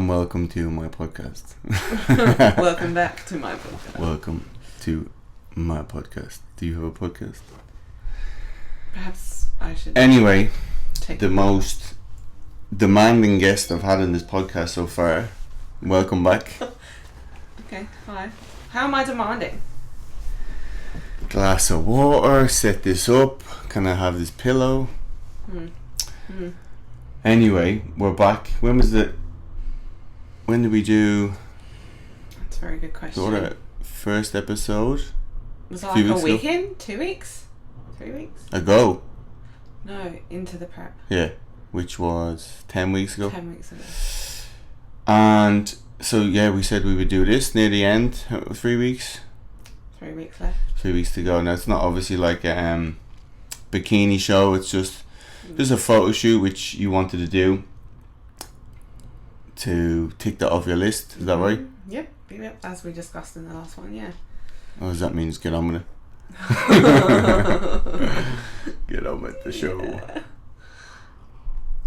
and welcome to my podcast. Welcome back to my podcast. Welcome to my podcast. Do you have a podcast? Perhaps I should. Anyway, take the most demanding guest I've had in this podcast so far. Welcome back. Okay, hi. How am I demanding? Glass of water, set this up. Can I have this pillow? Anyway, we're back. When did we do That's a very good question. the first episode? Was that like a weekend? 2 weeks? 3 weeks? Ago. No, into the prep. Yeah, which was 10 weeks ago. 10 weeks ago. And so, yeah, we said we would do this near the end. 3 weeks? 3 weeks left. 3 weeks to go. Now, it's not obviously like a bikini show. It's just a photo shoot which you wanted to do to tick that off your list. Is that right? Yep. As we discussed in the last one, yeah. What does that mean? Just get on with it. Get on with the show.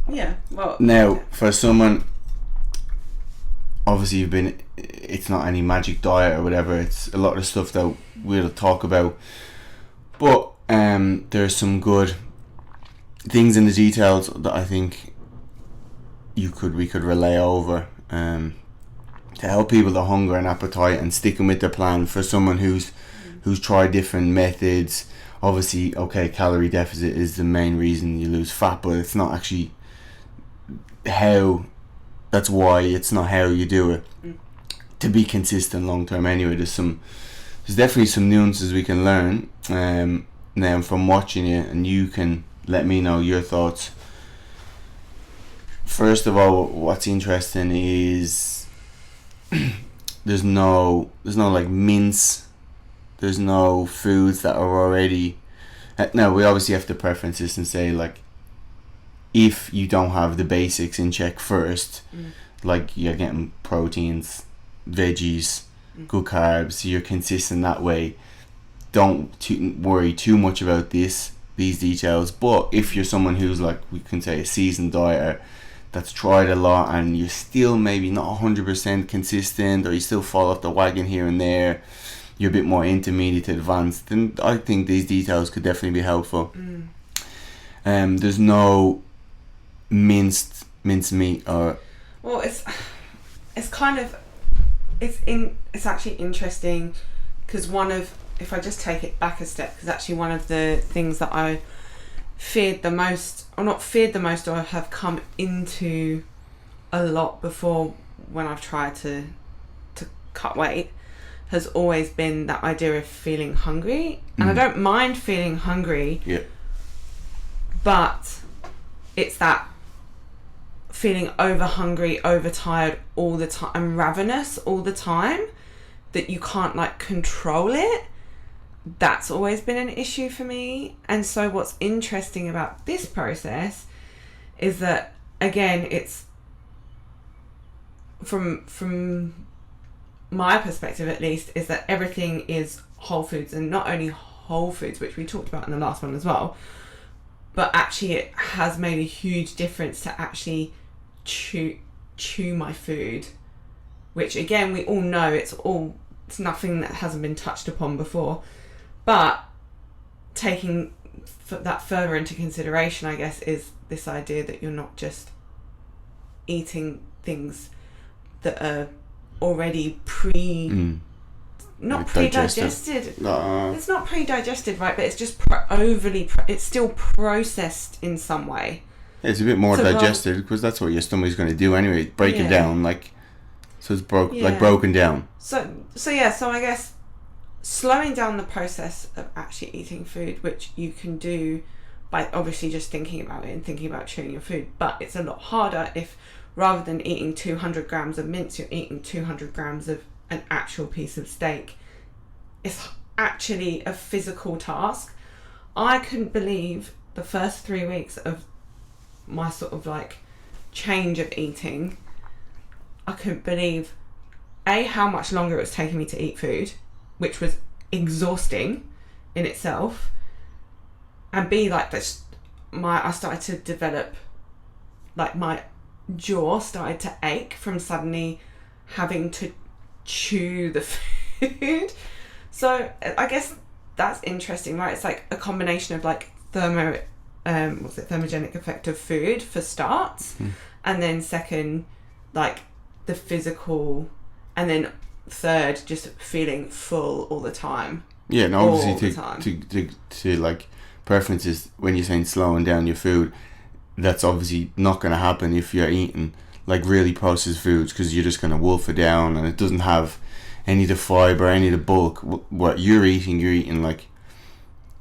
Yeah, well. Now, for someone, obviously it's not any magic diet or whatever, it's a lot of stuff that we'll talk about. But there's some good things in the details that I think we could relay over to help people the hunger and appetite and sticking with their plan for someone who's tried different methods. Obviously, okay, calorie deficit is the main reason you lose fat, but it's not actually that's why it's not how you do it to be consistent long term. Anyway, there's definitely some nuances we can learn now from watching it, and you can let me know your thoughts. First of all, what's interesting is there's no like mince. There's no foods that are already. Now we obviously have to preference this and say, like, if you don't have the basics in check first, like you're getting proteins, veggies, good carbs, you're consistent that way. Don't worry too much about these details. But if you're someone who's, like, we can say, a seasoned dieter that's tried a lot and you're still maybe not 100% consistent, or you still fall off the wagon here and there, you're a bit more intermediate to advanced, then I think these details could definitely be helpful. There's no minced meat or. Well, it's actually interesting because if I just take it back a step, because actually one of the things that I feared the most, or have come into a lot before when I've tried to cut weight, has always been that idea of feeling hungry. And I don't mind feeling hungry, but it's that feeling over hungry, overtired all the time, and ravenous all the time, that you can't, like, control it. That's always been an issue for me. And so what's interesting about this process is that, again, it's from my perspective at least, is that everything is whole foods, and not only whole foods, which we talked about in the last one as well, but actually it has made a huge difference to actually chew my food, which, again, we all know it's nothing that hasn't been touched upon before. But taking that further into consideration, I guess, is this idea that you're not just eating things that are already not pre-digested. No. It's not pre-digested, right? But it's just it's still processed in some way. It's a bit more digested, because that's what your stomach's going to do anyway. Break it down, like, so it's broken down. So I guess slowing down the process of actually eating food, which you can do by obviously just thinking about it and thinking about chewing your food, but it's a lot harder if, rather than eating 200 grams of mince, you're eating 200 grams of an actual piece of steak. It's actually a physical task. I couldn't believe the first 3 weeks of my sort of, like, change of eating. I couldn't believe how much longer it was taking me to eat food, which was exhausting in itself, and B, like, this, I started to develop, like, my jaw started to ache from suddenly having to chew the food. So I guess that's interesting, right? It's like a combination of like thermogenic effect of food for starts, and then second, like the physical, and then third, just feeling full all the time. Yeah, and obviously to like preferences, when you're saying slowing down your food, that's obviously not going to happen if you're eating like really processed foods, because you're just going to wolf it down and it doesn't have any of the fibre, any of the bulk. What you're eating like,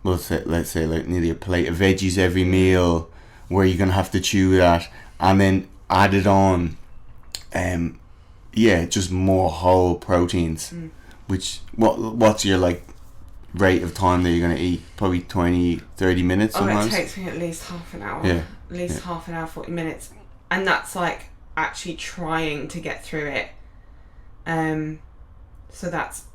let's say like nearly a plate of veggies every meal, where you're going to have to chew that, and then add it on just more whole proteins. Which what's your like rate of time that you're going to eat? Probably 20-30 minutes sometimes? It takes me at least half an hour. Yeah. At least half an hour, 40 minutes. And that's like actually trying to get through it. So that's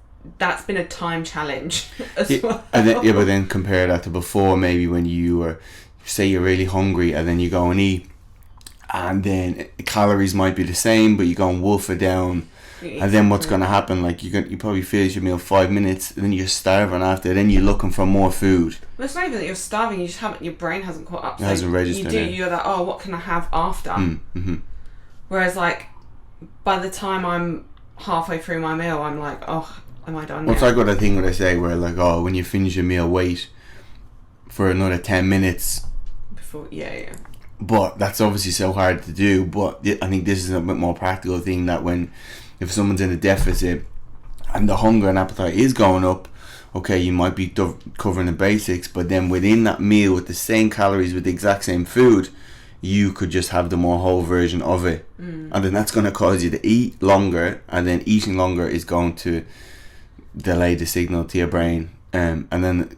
been a time challenge as well. And then, but then compare that to before, maybe when you were, say you're really hungry and then you go and eat, and then calories might be the same, but you go and wolf it down. And then what's going to happen, like you probably finish your meal 5 minutes, and then you're starving after, then you're looking for more food. Well, it's not even that you're starving, you just haven't, your brain hasn't caught up. It hasn't registered. You're like, oh, what can I have after? Whereas like, by the time I'm halfway through my meal, I'm like, oh, am I done? It's like what I think when I say, where like, oh, when you finish your meal, wait for another 10 minutes. Before, yeah. But that's obviously so hard to do, but I think this is a bit more practical thing, that if someone's in a deficit and the hunger and appetite is going up, okay, you might be covering the basics, but then within that meal with the same calories, with the exact same food, you could just have the more whole version of it. And then that's going to cause you to eat longer, and then eating longer is going to delay the signal to your brain, and then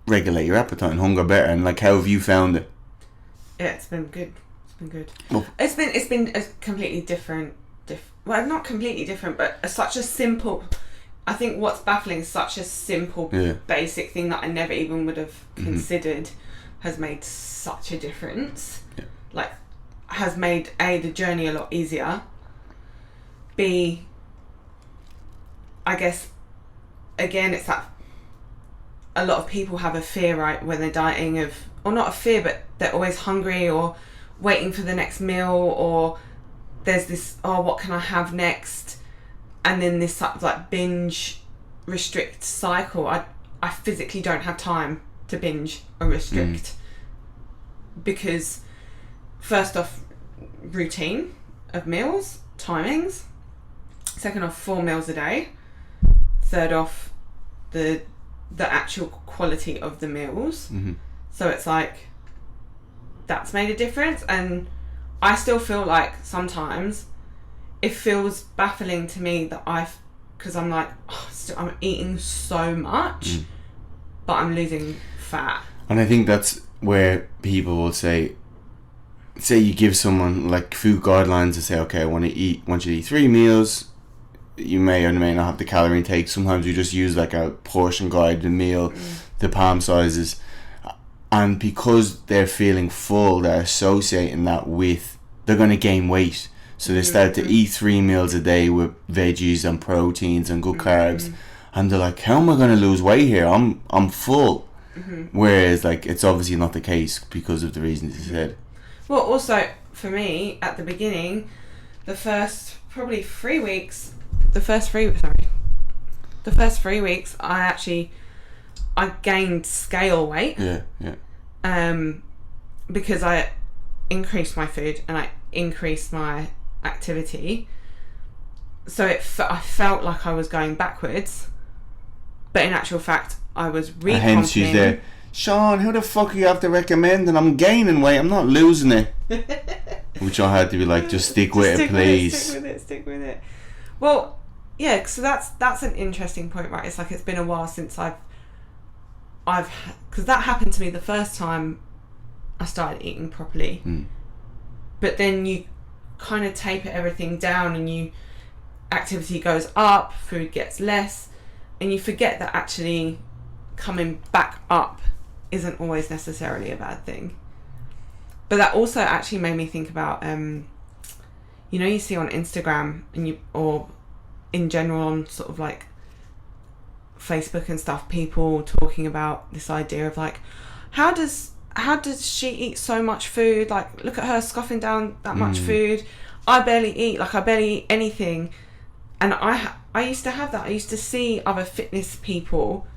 regulate your appetite and hunger better. And like, how have you found it? Yeah, it's been good. Well, it's been a completely different. Well, not completely different, but such a simple. I think what's baffling is such a simple, basic thing that I never even would have considered has made such a difference. Yeah. Like, has made the journey a lot easier. B, I guess, again, it's that a lot of people have a fear, right, when they're dieting or not a fear, but they're always hungry or waiting for the next meal, or there's this, oh, what can I have next? And then this sort of like binge restrict cycle. I physically don't have time to binge or restrict because first off, routine of meals, timings. Second off, 4 meals a day. Third off, the actual quality of the meals. So it's like, that's made a difference. And I still feel like sometimes it feels baffling to me that because I'm like, I'm eating so much, but I'm losing fat. And I think that's where people will say you give someone like food guidelines to say, okay, I want you to eat 3 meals. You may or may not have the calorie intake. Sometimes we just use like a portion guide, the meal, the palm sizes. And because they're feeling full, they're associating that with, they're going to gain weight. So they start to eat 3 meals a day with veggies and proteins and good carbs. And they're like, how am I going to lose weight here? I'm full. Whereas like, it's obviously not the case because of the reasons you said. Well, also for me at the beginning, the first 3 weeks, I gained scale weight. Because I increased my food and I increased my activity. So I felt like I was going backwards, but in actual fact, I was recomping. And hence she's there, Sean, who the fuck are you have to recommend? And I'm gaining weight, I'm not losing it. Which I had to be like, just stick with it, please. Stick with it. Well, yeah, so that's an interesting point, right? It's like, it's been a while since I've because that happened to me the first time I started eating properly. But then you kind of taper everything down and activity goes up, food gets less, and you forget that actually coming back up isn't always necessarily a bad thing. But that also actually made me think about you know, you see on Instagram or in general on sort of like Facebook and stuff, people talking about this idea of like, how does she eat so much food? Like, look at her scoffing down that much food. I barely eat anything. And I used to have that. I used to see other fitness people,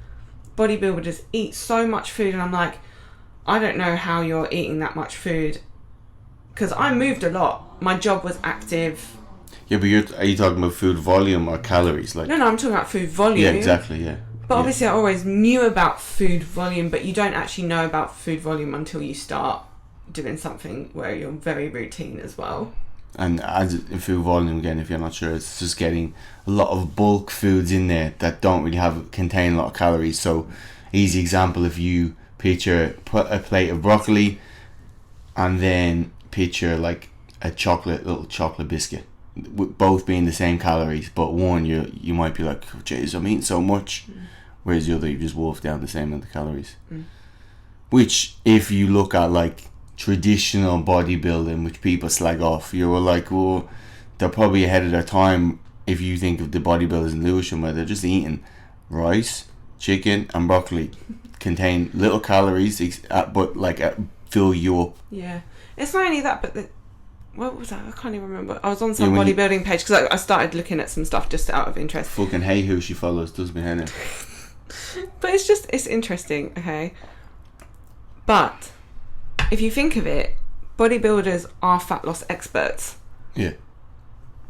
bodybuilders, eat so much food, and I'm like, I don't know how you're eating that much food, because I moved a lot. My job was active. Yeah, but are you talking about food volume or calories? Like, no, I'm talking about food volume. Yeah, exactly. Yeah. But obviously, I always knew about food volume, but you don't actually know about food volume until you start doing something where you're very routine as well. And as in food volume, again, if you're not sure, it's just getting a lot of bulk foods in there that don't really contain a lot of calories. So, easy example, if you picture a plate of broccoli and then picture like a little chocolate biscuit, both being the same calories, but one you might be like, oh, jeez, I'm eating so much, whereas the other you just wolf down the same amount of calories. Which, if you look at like traditional bodybuilding, which people slag off, you're like, well, they're probably ahead of their time. If you think of the bodybuilders in Lewisham, where they're just eating rice, chicken and broccoli, contain little calories, but like fill you up. Yeah, it's not only that, but what was that? I can't even remember. I was on some bodybuilding page because I started looking at some stuff just out of interest. Fucking hey, who she follows does me head in. But it's interesting, okay? But if you think of it, bodybuilders are fat loss experts. Yeah.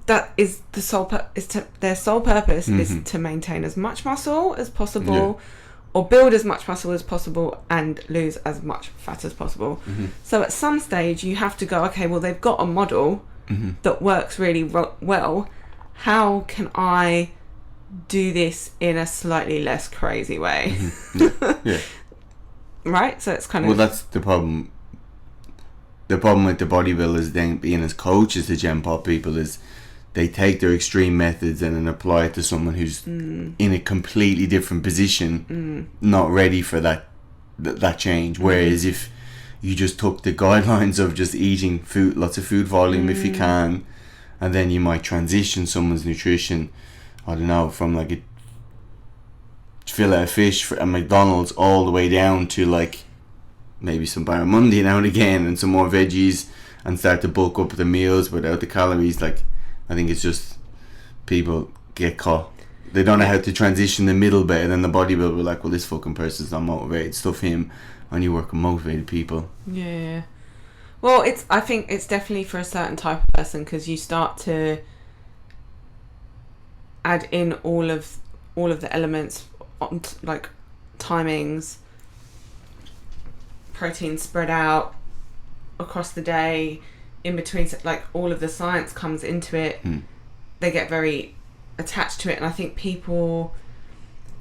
That is their sole purpose is to maintain as much muscle as possible, or build as much muscle as possible and lose as much fat as possible. So at some stage you have to go, okay, well, they've got a model that works really well. How can I do this in a slightly less crazy way? Yeah. Right? So it's kind of... Well, that's the problem. The problem with the bodybuilders then being as coaches to Gen Pop people is they take their extreme methods and then apply it to someone who's in a completely different position, not ready for that change. Whereas if you just took the guidelines of just eating food, lots of food volume if you can, and then you might transition someone's nutrition, I don't know, from like a fillet of fish at McDonald's all the way down to like maybe some barramundi now and again and some more veggies, and start to bulk up the meals without the calories. Like, I think it's just people get caught. They don't know how to transition the middle bit, and then the bodybuilder will like, well, this fucking person's not motivated, stuff him, and you work with motivated people. Yeah. Well, I think it's definitely for a certain type of person, because you start to add in all of the elements, like timings, protein spread out across the day, in between, like all of the science comes into it. They get very attached to it, and I think people...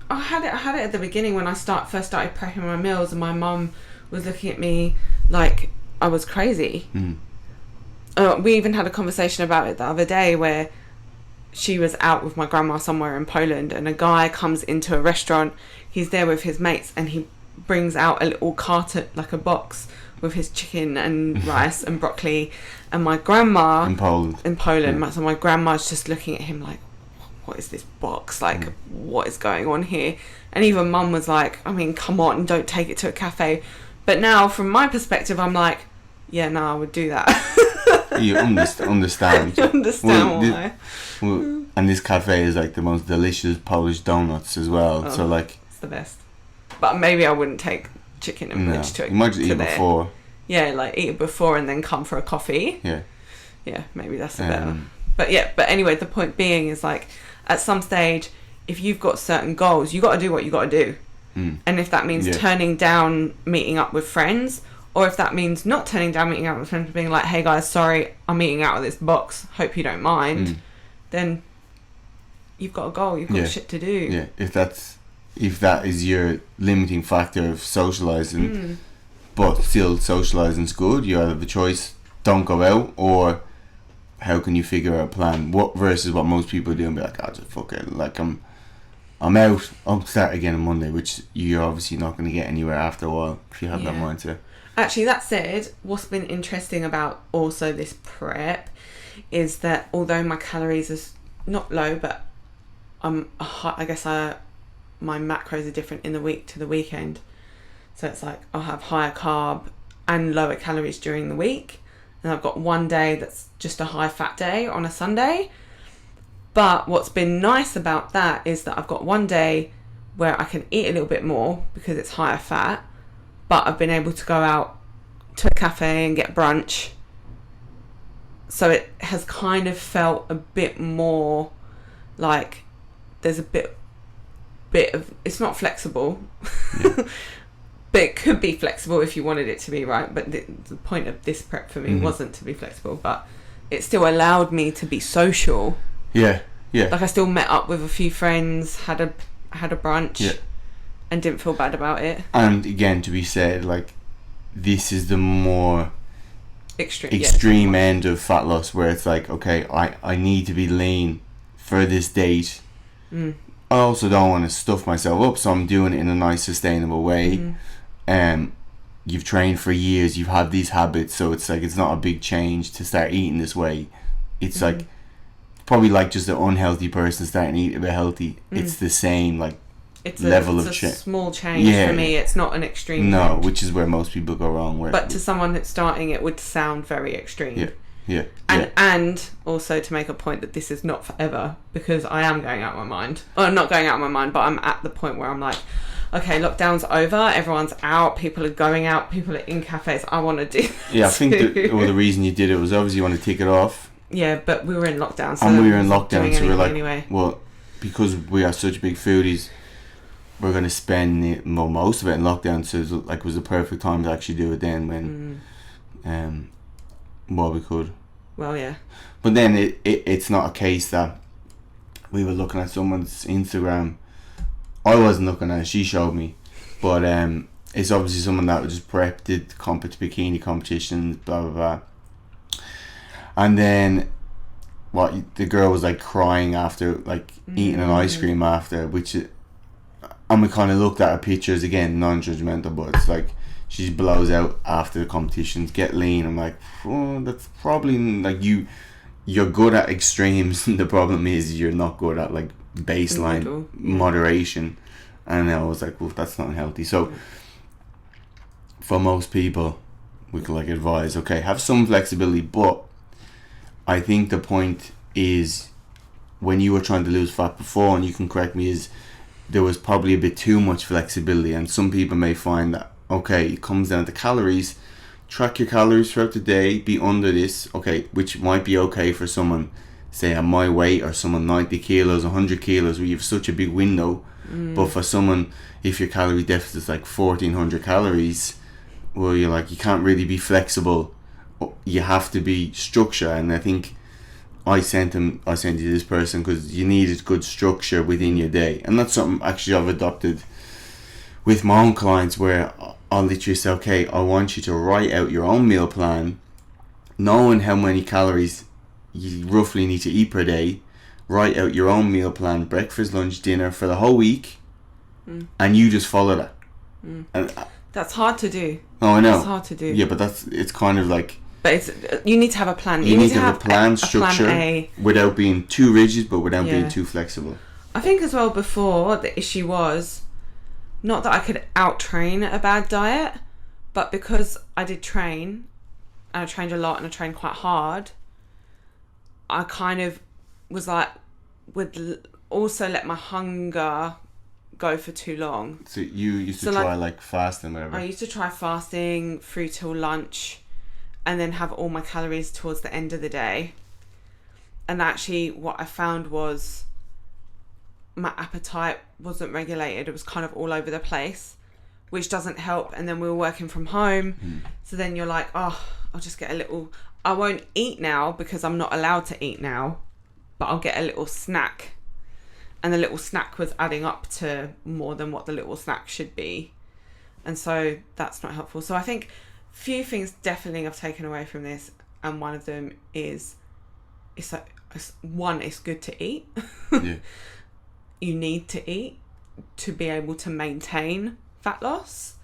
I had it at the beginning when I first started prepping my meals, and my mum was looking at me like I was crazy. We even had a conversation about it the other day where she was out with my grandma somewhere in Poland, and a guy comes into a restaurant. He's there with his mates, and he brings out a little carton, like a box, with his chicken and rice and broccoli. And my grandma in Poland, so my grandma's just looking at him like, what is this box? Like, what is going on here? And even mum was like, I mean, come on, don't take it to a cafe. But now, from my perspective, I'm like, yeah, no, I would do that. You understand. You understand why. And this cafe is like the most delicious Polish donuts as well. Oh, so like, it's the best. But maybe I wouldn't take chicken and veg to it. You might just eat it before. Yeah, like eat it before and then come for a coffee. Yeah, maybe that's better. But anyway, the point being is like, at some stage, if you've got certain goals, you got to do what you got to do. And if that means turning down meeting up with friends, or if that means not turning down meeting out with friends, being like, hey guys, sorry, I'm eating out of this box, hope you don't mind, then you've got a goal, you've got shit to do. Yeah, if that is your limiting factor of socialising, but still socialising's good, you either have a choice, don't go out, or how can you figure out a plan? What versus what most people do and be like, oh, just fuck it, like I'm out, I'll start again on Monday, which you're obviously not going to get anywhere after a while if you have that mindset. Actually, that said, what's been interesting about also this prep is that although my calories are not low, but I guess my macros are different in the week to the weekend. So it's like I'll have higher carb and lower calories during the week. And I've got one day that's just a high fat day on a Sunday. But what's been nice about that is that I've got one day where I can eat a little bit more because it's higher fat, but I've been able to go out to a cafe and get brunch. So it has kind of felt a bit more like there's a bit of, it's not flexible, yeah. But it could be flexible if you wanted it to be, right? But the point of this prep for me wasn't to be flexible, but it still allowed me to be social. Yeah, yeah. Like I still met up with a few friends, had a brunch, yeah, and didn't feel bad about it. And again, to be said, like, this is the more extreme end of fat loss, where it's like, okay, I need to be lean for this date. I also don't want to stuff myself up, so I'm doing it in a nice, sustainable way. You've trained for years, you've had these habits, so it's like, it's not a big change to start eating this way. It's like probably like just an unhealthy person starting to eat a bit healthy. It's the same, like, it's level of change. Small change for me. It's not an extreme change. Which is where most people go wrong. But to someone that's starting, it would sound very extreme. Yeah. And also to make a point that this is not forever, because I am going out of my mind. Well, I'm not going out of my mind, but I'm at the point where I'm like, okay, lockdown's over, everyone's out, people are going out, people are in cafes, I want to do that. Yeah, I think the reason you did it was obviously you want to tick it off. Yeah, but we were in lockdown. So and we were in lockdown, so we're like, anyway. Well, because we are such big foodies, we're going to spend most of it in lockdown, so it was the perfect time to actually do it then when we could. Well, yeah. But then it's not a case that we were looking at someone's Instagram. I wasn't looking at it, she showed me. But it's obviously someone that just prep, did bikini competitions, blah, blah, blah. And then the girl was like crying after, like eating an ice cream after, which is, and we kind of looked at her pictures, again, non-judgmental, but it's like she blows out after the competitions, get lean. I'm like, oh, that's probably like you're good at extremes. The problem is you're not good at like baseline moderation. And I was like, well, that's not healthy. So for most people, we can like advise, okay, have some flexibility, but I think the point is, when you were trying to lose fat before, and you can correct me, is there was probably a bit too much flexibility, and some people may find that, okay, it comes down to calories, track your calories throughout the day, be under this, okay, which might be okay for someone, say at my weight, or someone 90 kilos, 100 kilos, where you have such a big window. But for someone, if your calorie deficit is like 1400 calories, well, you're like, you can't really be flexible, you have to be structure. And I think I sent you this person because you needed good structure within your day, and that's something actually I've adopted with my own clients, where I'll literally say, okay, I want you to write out your own meal plan, knowing how many calories you roughly need to eat per day. Write out your own meal plan, breakfast, lunch, dinner for the whole week, and you just follow that. And that's hard to do. Oh, I know. It's hard to do. Yeah, but it's kind of like, but you need to have a plan. You need to have a plan, structure, without being too rigid, but without being too flexible. I think as well, before, the issue was not that I could out-train a bad diet, but because I did train, and I trained a lot and I trained quite hard, I kind of was like, would also let my hunger go for too long. So you used to try like fasting, whatever. I used to try fasting through till lunch, and then have all my calories towards the end of the day. And actually what I found was my appetite wasn't regulated. It was kind of all over the place, which doesn't help. And then we were working from home. So then you're like, oh, I'll just get a little, I won't eat now because I'm not allowed to eat now, but I'll get a little snack. And the little snack was adding up to more than what the little snack should be. And so that's not helpful. So I think few things definitely I've taken away from this, and one of them is, it's good to eat. Yeah. You need to eat to be able to maintain fat loss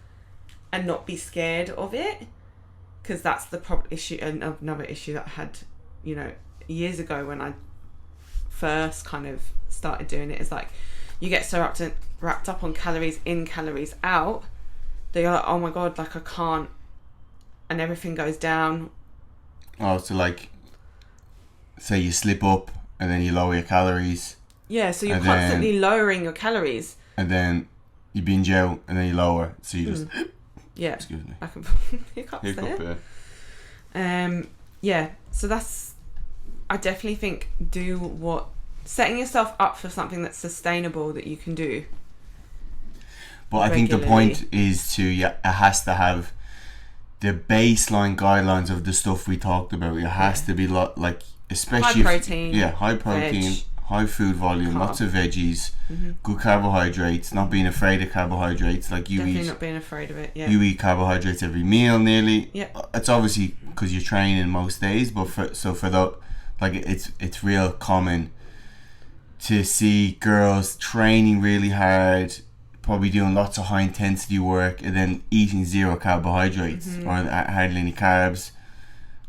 and not be scared of it, because that's the issue. And another issue that I had, years ago when I first kind of started doing it, is like you get so wrapped up on calories in, calories out, that you're like, oh my god, like I can't, and everything goes down. Oh, so like, say you slip up and then you lower your calories. Yeah, so you're constantly lowering your calories. And then you binge out and then you lower. So you just... Yeah. Excuse me. I can hiccup there. Yeah, so that's... I definitely think setting yourself up for something that's sustainable that you can do. But I think the point is it has to have the baseline guidelines of the stuff we talked about. It has to be like, especially high protein. High protein, high food volume, lots of veggies, good carbohydrates. Not being afraid of carbohydrates. Like you definitely eat, not being afraid of it. Yeah. You eat carbohydrates every meal, nearly. Yeah. It's obviously because you're training most days, but for the like it's real common to see girls training really hard, probably doing lots of high intensity work, and then eating zero carbohydrates or hardly any carbs,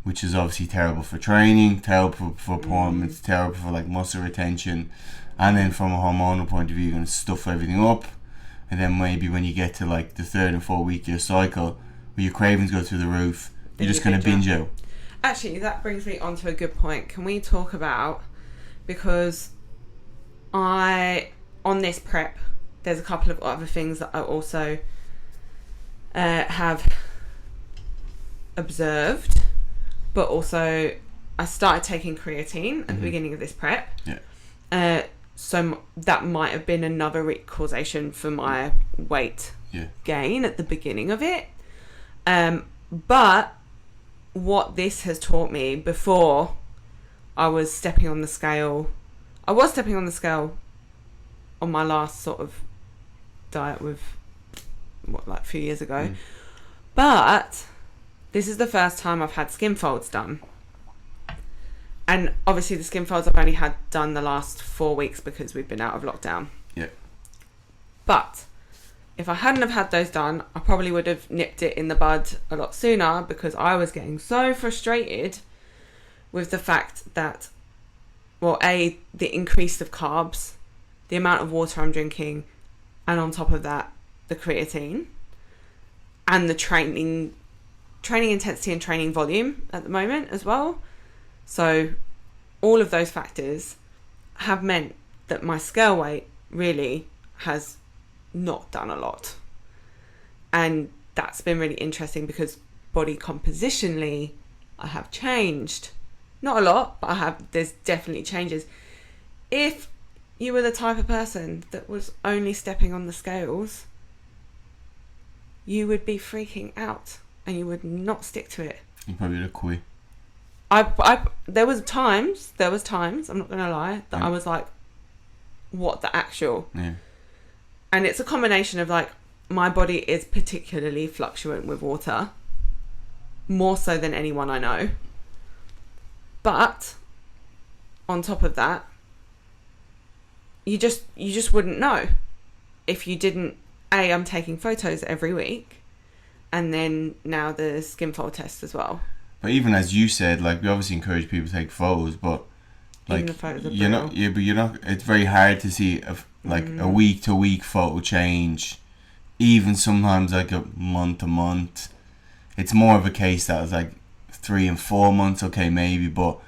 which is obviously terrible for training, terrible for performance, terrible for like muscle retention, and then from a hormonal point of view, you're going to stuff everything up, and then maybe when you get to like the 3rd and 4th week of your cycle, where your cravings go through the roof, you're just going to binge out. Actually, that brings me on to a good point. Can we talk about, because on this prep, there's a couple of other things that I also have observed, but also I started taking creatine at the beginning of this prep. Yeah. So that might have been another causation for my weight gain at the beginning of it. But what this has taught me, before I was stepping on the scale, on my last sort of diet with like a few years ago, but this is the first time I've had skin folds done, and obviously the skin folds I've only had done the last 4 weeks because we've been out of lockdown. But if I hadn't have had those done, I probably would have nipped it in the bud a lot sooner, because I was getting so frustrated with the fact that, well, the increase of carbs, the amount of water I'm drinking, and on top of that, the creatine, and the training intensity and training volume at the moment as well. So all of those factors have meant that my scale weight really has not done a lot. And that's been really interesting, because body compositionally I have changed. Not a lot, but there's definitely changes. If you were the type of person that was only stepping on the scales, you would be freaking out and you would not stick to it. You probably would have quit. There was times, I'm not going to lie, that I was like, what the actual? Yeah. And it's a combination of like, my body is particularly fluctuant with water, more so than anyone I know. But on top of that, you just wouldn't know if you didn't. I'm taking photos every week, and then now the skin fold test as well. But even as you said, like, we obviously encourage people to take photos, but like, even the photos are you're not. Yeah, but you're not. It's very hard to see a week to week photo change, even sometimes like a month to month. It's more of a case that it's like 3 and 4 months, okay, maybe, but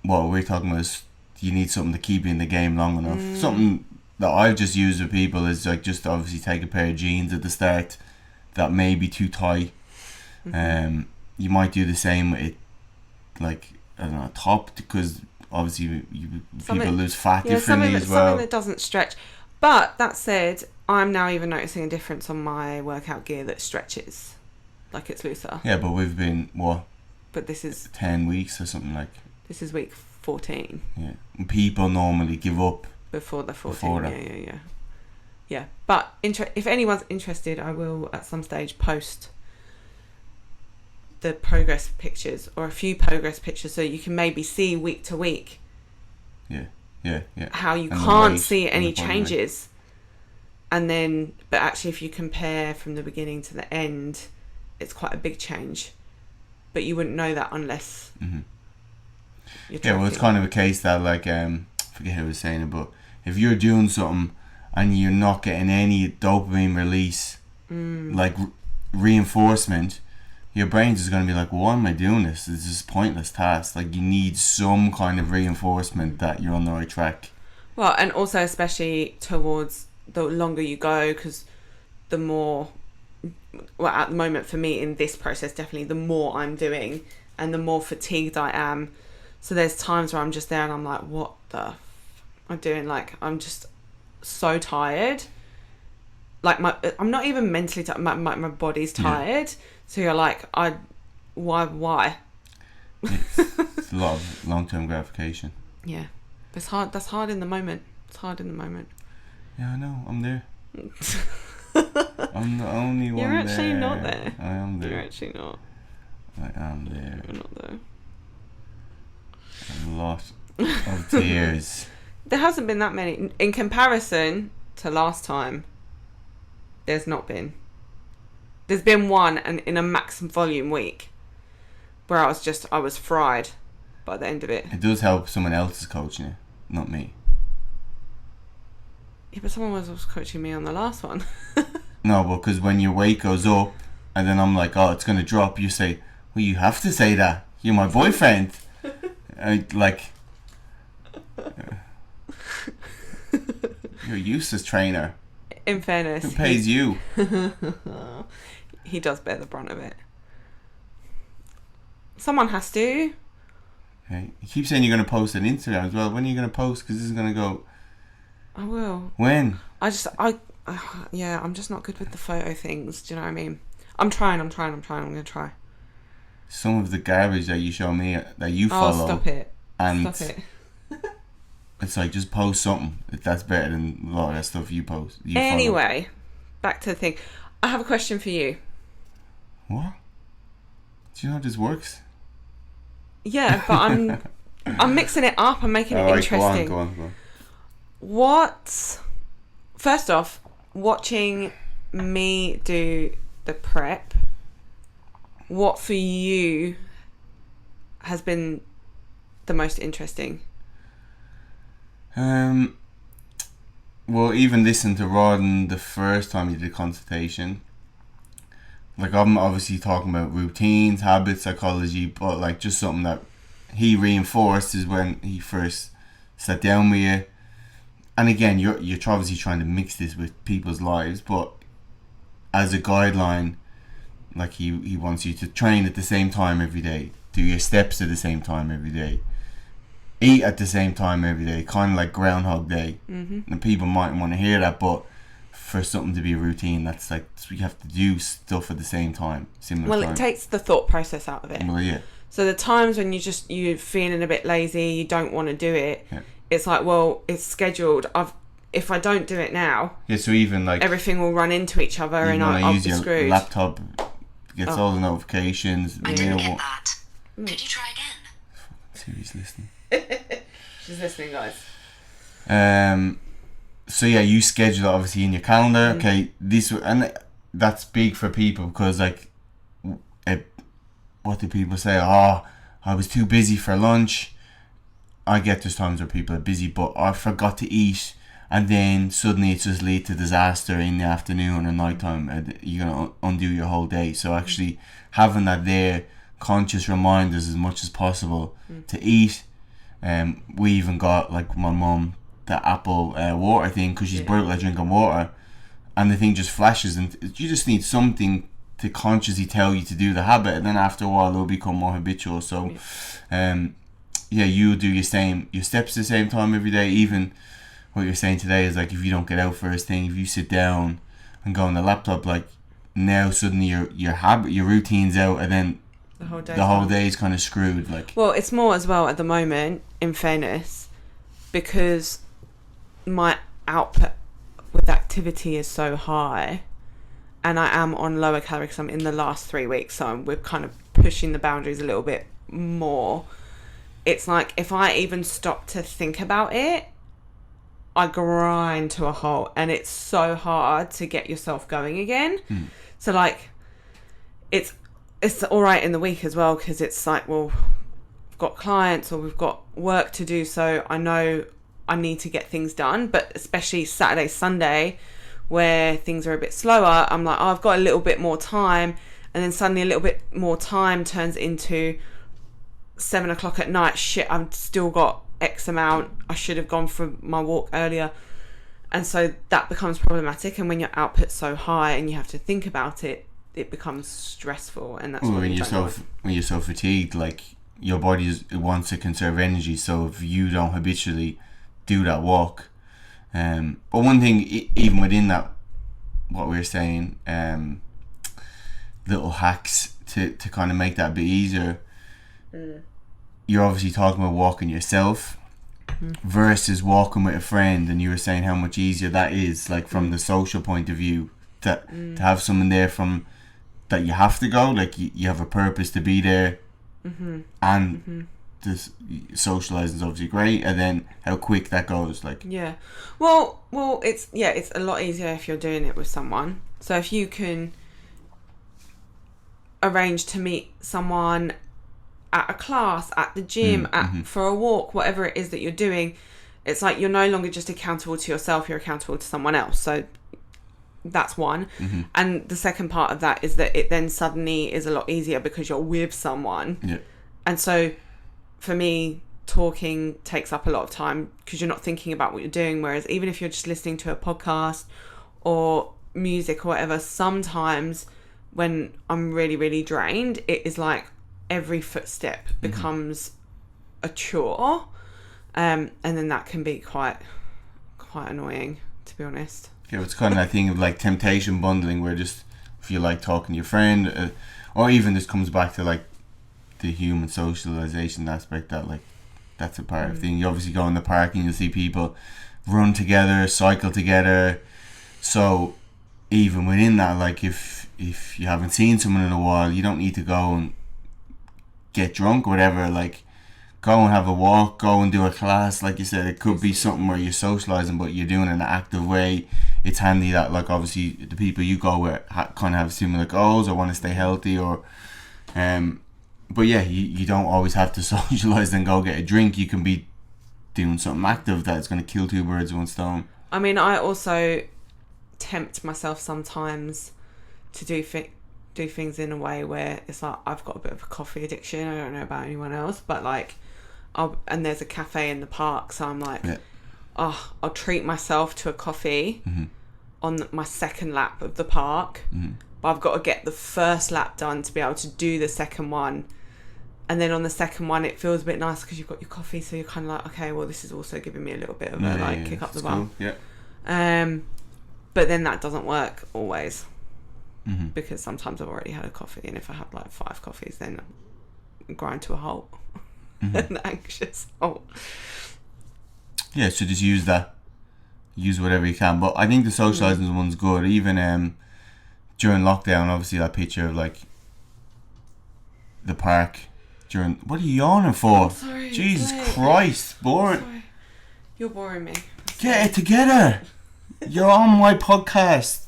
what we're talking about is you need something to keep you in the game long enough. Something that I've just used with people is like, just obviously take a pair of jeans at the start that may be too tight. You might do the same with it, like, I don't know, top, because obviously people lose fat differently as well. Something that doesn't stretch. But that said, I'm now even noticing a difference on my workout gear that stretches, like it's looser. Yeah, but we've been, what? But this is 10 weeks or something like. This is week 14. Yeah. People normally give up before the 14. Before that. Yeah. But if anyone's interested, I will at some stage post the progress pictures, or a few progress pictures, so you can maybe see week to week. Yeah. How you can't see any changes. And then, but actually if you compare from the beginning to the end, it's quite a big change. But you wouldn't know that unless you're Yeah, well, it's kind of a case that, like, I forget who was saying it, but if you're doing something and you're not getting any dopamine release, like reinforcement, your brain's just going to be like, well, why am I doing this? It's just a pointless task. Like, you need some kind of reinforcement that you're on the right track. Well, and also especially towards the longer you go, because the more, well, at the moment for me in this process, definitely the more I'm doing and the more fatigued I am. So there's times where I'm just there and I'm like, what the I'm doing? Like, I'm just so tired. Like, I'm not even mentally tired. My body's tired. Yeah. So you're like, why? It's a lot of long-term gratification. Yeah. It's hard. That's hard in the moment. It's hard in the moment. Yeah, I know. I'm there. I'm the only one there. You're actually not there. I am there. You're actually not. I am there. You're not there. A lot of tears. There hasn't been that many. In comparison to last time, there's not been. There's been one and in a maximum volume week where I was fried by the end of it. It does help someone else is coaching you, not me. Yeah, but someone was coaching me on the last one. No, because when your weight goes up and then I'm like, oh, it's going to drop, you say, well, you have to say that. You're my boyfriend. You're a useless trainer. In fairness. Who pays you? He does bear the brunt of it. Someone has to. Okay. You keep saying you're going to post on Instagram as well. When are you going to post? Because this is going to go... I will. When? I'm just not good with the photo things. Do you know what I mean? I'm going to try. Some of the garbage that you show me, that you follow... Oh, stop it. And stop it. It's like, just post something. That's better than a lot of that stuff you post. Anyway, back to the thing. I have a question for you. What? Do you know how this works? Yeah, but I'm mixing it up. I'm making it interesting. Go on. What? First off, watching me do the prep, what for you has been the most interesting? Well, even listening to Rawdon the first time he did consultation, like, I'm obviously talking about routines, habits, psychology, but like just something that he reinforced is when he first sat down with you. And again, you're obviously trying to mix this with people's lives, but as a guideline, like he wants you to train at the same time every day, do your steps at the same time every day, eat at the same time every day, kind of like Groundhog Day. Mm-hmm. And people might want to hear that, but for something to be a routine, that's like, you have to do stuff at the same time, similar time. It takes the thought process out of it. Well, yeah. So the times when you're feeling a bit lazy, you don't want to do it. Yeah. It's like, well, it's scheduled. If I don't do it now, yeah. So even like everything will run into each other, and I'll be screwed. Your laptop gets all the notifications. I didn't get that. Could you try again? Siri's listening. She's listening, guys. So yeah, you schedule it obviously in your calendar. Okay, and that's big for people because like, what do people say? Oh, I was too busy for lunch. I get there's times where people are busy, but I forgot to eat, and then suddenly it's just lead to disaster in the afternoon or night time. You're gonna undo your whole day. So actually having that there, conscious reminders as much as possible to eat. We even got, like, my mum, the apple water thing, because she's brutal at drinking water, and the thing just flashes, and you just need something to consciously tell you to do the habit, and then after a while it'll become more habitual. So you do your steps at the same time every day. Even what you're saying today is like, if you don't get out first thing, if you sit down and go on the laptop, like, now suddenly your routine's out, and then the whole day is kind of screwed. Like, well, it's more as well at the moment, in fairness, because my output with activity is so high, and I am on lower calories because I'm in the last 3 weeks, so we're kind of pushing the boundaries a little bit more. It's like, if I even stop to think about it, I grind to a halt, and it's so hard to get yourself going again. So like, it's all right in the week as well, because it's like, well, got clients or we've got work to do, so I know I need to get things done. But especially Saturday, Sunday, where things are a bit slower, I'm like, oh, I've got a little bit more time, and then suddenly a little bit more time turns into 7 o'clock at night. Shit, I've still got X amount. I should have gone for my walk earlier. And so that becomes problematic. And when your output's so high and you have to think about it, it becomes stressful. And that's when you're so fatigued, like your body wants to conserve energy. So if you don't habitually do that walk, but one thing, even within that, what we were saying, little hacks to kind of make that a bit easier. You're obviously talking about walking yourself versus walking with a friend, and you were saying how much easier that is, like from the social point of view, to have someone there from that you have to go, like you have a purpose to be there, and this socializing is obviously great, and then how quick that goes, like well it's a lot easier if you're doing it with someone. So if you can arrange to meet someone at a class, at the gym, for a walk, whatever it is that you're doing, it's like you're no longer just accountable to yourself, you're accountable to someone else. So that's one. And the second part of that is that it then suddenly is a lot easier because you're with someone. And so for me, talking takes up a lot of time because you're not thinking about what you're doing, whereas even if you're just listening to a podcast or music or whatever, sometimes when I'm really, really drained, it is like every footstep becomes a chore, and then that can be quite annoying, to be honest. It's kind of that thing of like temptation bundling, where just if you like talking to your friend, or even this comes back to like the human socialization aspect, that like that's a part of thing. You obviously go in the park and you'll see people run together, cycle together, so even within that, like if you haven't seen someone in a while, you don't need to go and get drunk or whatever, like go and have a walk, go and do a class. Like you said, it could be something where you're socializing but you're doing it in an active way. It's handy that like obviously the people you go with kind of have similar goals or want to stay healthy, or but yeah, you don't always have to socialize and go get a drink. You can be doing something active that's going to kill two birds with one stone. I mean, I also tempt myself sometimes to do things in a way where it's like I've got a bit of a coffee addiction. I don't know about anyone else, but like and there's a cafe in the park, so I'm like I'll treat myself to a coffee on my second lap of the park, but I've got to get the first lap done to be able to do the second one. And then on the second one it feels a bit nice because you've got your coffee, so you're kind of like, okay, well this is also giving me a little bit of a kick up the bum. But then that doesn't work always. Because sometimes I've already had a coffee, and if I have like 5 coffees, then I grind to a halt. An anxious halt. Yeah, so just use whatever you can. But I think the socialising one's good. Even during lockdown, obviously that picture of like the park during. What are you yawning for? Sorry, Jesus Christ, boring. Sorry. You're boring me. Get it together. You're on my podcast.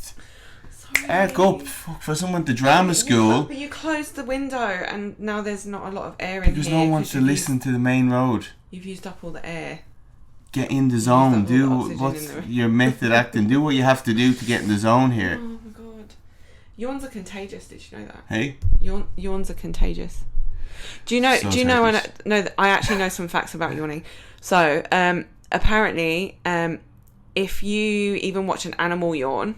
Eck up for someone to drama school. But you closed the window and now there's not a lot of air in here. Because no one wants to listen to the main road. You've used up all the air. Get in the zone. Do what's your method acting. Do what you have to do to get in the zone here. Oh my god. Yawns are contagious, did you know that? Hey? Yawns are contagious. Do you know that I actually know some facts about yawning. So, apparently, if you even watch an animal yawn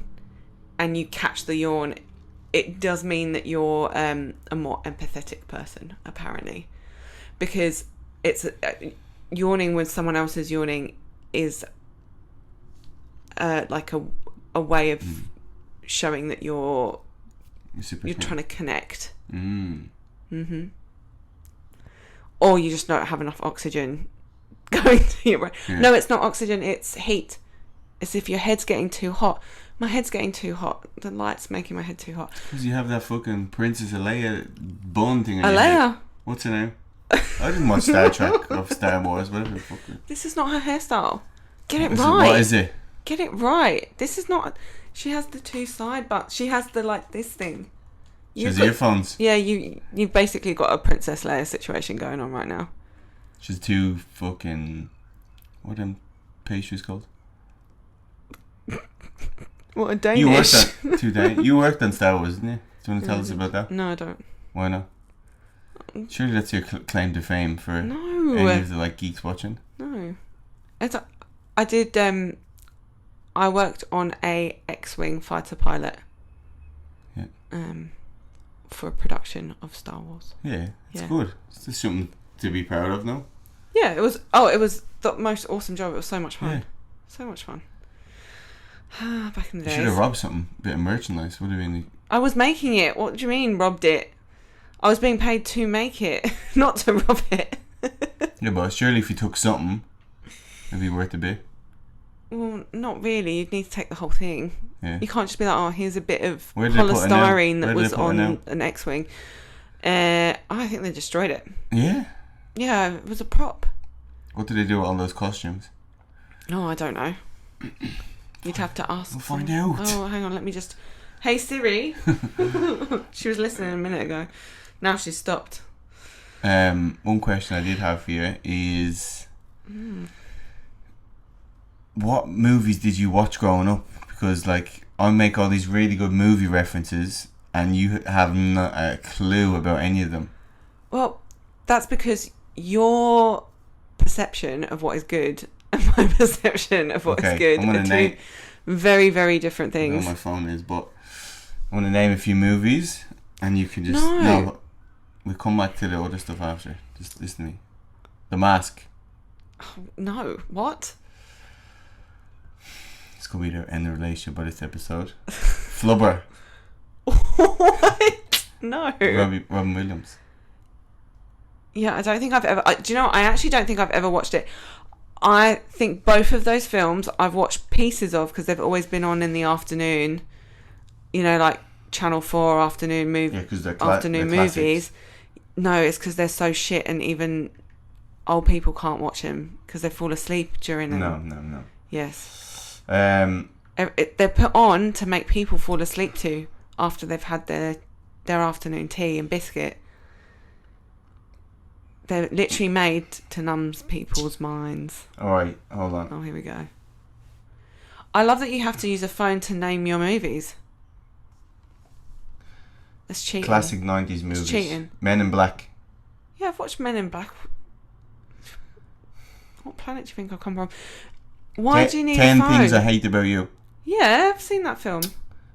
and you catch the yawn, it does mean that you're a more empathetic person, apparently, because it's yawning when someone else is yawning is like a way of showing that you're trying to connect. Or you just don't have enough oxygen going to your brain. No, it's not oxygen, it's heat. It's if your head's getting too hot. My head's getting too hot. The light's making my head too hot. Because you have that fucking Princess Leia bun thing on your head. What's her name? I didn't watch Star Trek or Star Wars, whatever the fuck. This is not her hairstyle. Get it right. What is it? Get it right. This is not... She has the 2 side butts. She has the, like, this thing. She has earphones. Yeah, you've basically got a Princess Leia situation going on right now. She's two fucking... What are them pastries called? What a Danish. You worked on today. You worked on Star Wars, didn't you? Do you want to tell us about that? No, I don't. Why not? Surely that's your claim to fame for No. any of the like geeks watching. No. I did. I worked on a X-wing fighter pilot. Yeah. For a production of Star Wars. Yeah, it's good. It's just something to be proud of, no? Yeah, it was. Oh, it was the most awesome job. It was so much fun. Yeah. So much fun. Back in the You days. should have robbed something, a bit of merchandise. Would have been. I was making it. What do you mean, robbed it? I was being paid to make it, not to rob it. Yeah, but surely if you took something, it'd be worth a bit. Well, not really. You'd need to take the whole thing. Yeah. You can't just be like, oh, here's a bit of Where did they put it now? polystyrene that Where did was they put it on now? an X-wing. I think they destroyed it. Yeah. Yeah, it was a prop. What did they do with all those costumes? Oh, I don't know. You'd have to ask. We'll find out. Oh, hang on. Let me just. Hey Siri. She was listening a minute ago. Now she's stopped. One question I did have for you is, what movies did you watch growing up? Because like I make all these really good movie references, and you have not a clue about any of them. Well, that's because your perception of what is good and my perception of what is good are two very, very different I know things. where my phone is, but I want to name a few movies, and you can just No. We'll come back to the other stuff after. Just listen to me. The Mask. No, what? It's gonna be the end of the relationship by this episode. Flubber. What? No. Robin Williams. Yeah, I don't think I've ever. Do you know? I actually don't think I've ever watched it. I think both of those films I've watched pieces of because they've always been on in the afternoon. You know, like Channel 4 afternoon Yeah, because they're afternoon they're movies. No, it's because they're so shit, and even old people can't watch them because they fall asleep during them. No. Yes. They're put on to make people fall asleep to after they've had their afternoon tea and biscuit. They're literally made to numb people's minds. Alright, hold on. Oh, here we go. I love that you have to use a phone to name your movies. That's cheating. Classic 90s movies. It's cheating. Men in Black. Yeah, I've watched Men in Black. What planet do you think I've come from? Why do you need 10 a phone? Things I Hate About You. Yeah, I've seen that film.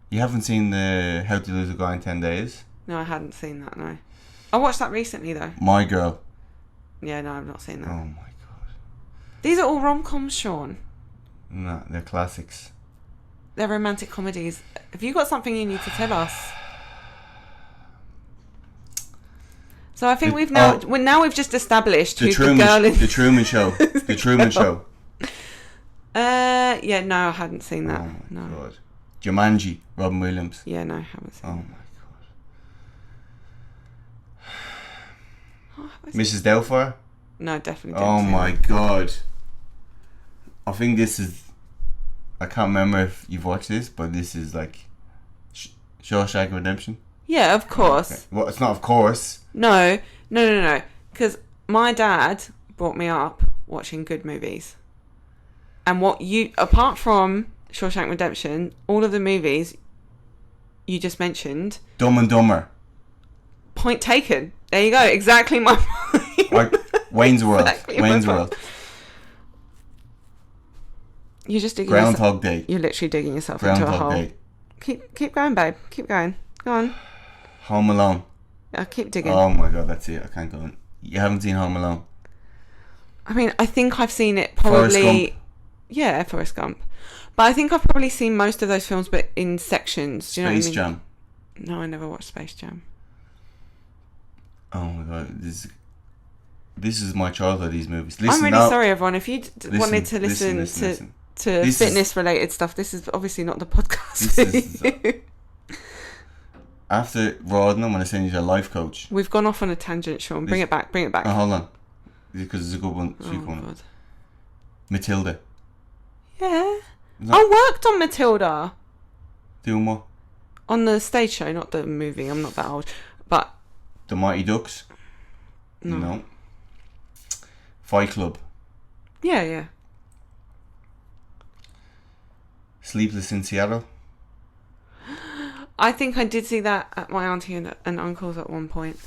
You haven't seen the How to Lose a Guy in 10 Days? No, I hadn't seen that, no. I watched that recently, though. My Girl. Yeah, no, I've not seen that. Oh my god. These are all rom-coms, Sean. No, they're classics. They're romantic comedies. Have you got something you need to tell us? So I think we've just established who's the girl in The Truman Show. The Truman Show. Yeah, no, I hadn't seen that. Oh my no. god. Jumanji, Robin Williams. Yeah, no, I haven't seen Oh that. my god. Oh, Mrs. Doubtfire? No, definitely didn't Oh see my that. god. I think this is... I can't remember if you've watched this, but this is like... Shawshank Redemption? Yeah, of course. Okay. Well, it's not of course. No. Because my dad brought me up watching good movies. And apart from Shawshank Redemption, all of the movies you just mentioned... Dumb and Dumber. Point taken. There you go. Exactly my point. Wayne's World. Exactly Wayne's my World. point. You're just digging Groundhog Day. You're literally digging yourself into a hole. Groundhog Day. Keep going, babe. Keep going. Go on. Home Alone. I'll keep digging. Oh my god, that's it. I can't go on. You haven't seen Home Alone? I mean, I think I've seen it probably... Forrest Gump. Yeah, Forrest Gump. But I think I've probably seen most of those films, but in sections. Do you know what I mean? Space Jam. No, I never watched Space Jam. Oh my god, this is my childhood, these movies. Listen, I'm really now, sorry, everyone. If you wanted to listen to fitness-related stuff, this is obviously not the podcast for you. After Rawdon, I'm going to send you to a life coach. We've gone off on a tangent, Sean. Bring it back. Oh, hold on. Because it's a good one. Oh, God. Matilda. Yeah. I worked on Matilda. Doing what? On the stage show, not the movie. I'm not that old. But... The Mighty Ducks? No. Fight Club. Yeah. Sleepless in Seattle. I think I did see that at my auntie and uncle's at one point.